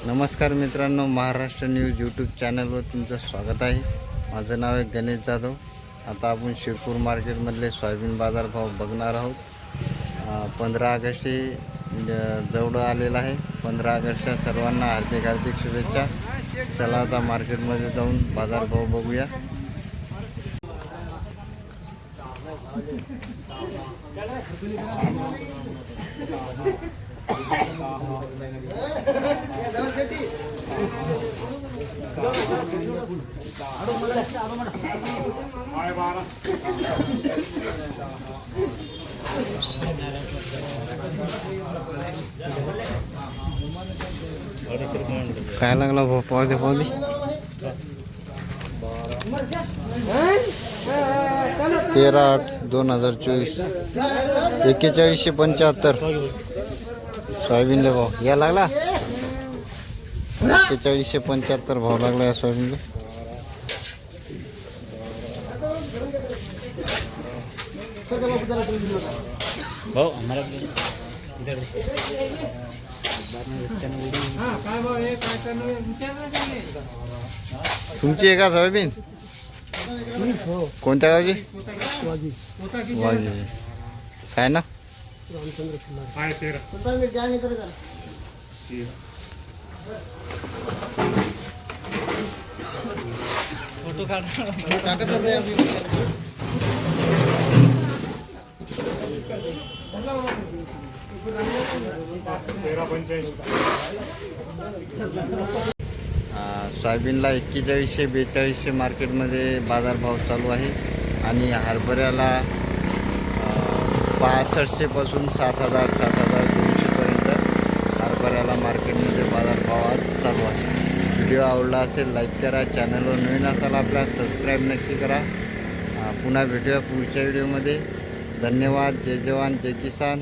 नमस्कार मित्रांनो, Maharashtra news YouTube चॅनलवर तुमचं स्वागत आहे। माझं नाव आहे गणेश जाधव। आता आपण शिरपूर मार्केटमधले सोयाबीन बाजारभाव बघणार आहोत। 15 ऑगस्ट जवळ आलेला आहे। 15 ऑगस्टच्या सर्वांना हार्दिक हार्दिक शुभेच्छा। चला आता मार्केटमध्ये जाऊन बाजारभाव बघूया। काय लागला भाऊ? पाहू दे 13/8/2024 4175 सोयाबीनले भाव या लागला। 4175 भाव लागला या सोयाबीनले। भाऊ हमारा तुमची आहे का सोयाबीन? कोणत्या गावची? वाघी। काय ना? फोटो काढ। सोयाबीनला 4142 मार्केटमध्ये बाजारभाव चालू आहे आणि हरभऱ्याला 6500 पासून 7000 7200 पर्यंत हरभऱ्याला मार्केटमध्ये बाजारभाव आज चालू आहे। व्हिडिओ आवडला असेल लाईक करा, चॅनलवर नवीन असाल आपल्या सबस्क्राईब नक्की करा। पुन्हा भेटूया पुढच्या व्हिडिओमध्ये। धन्यवाद। जय जवान जय किसान।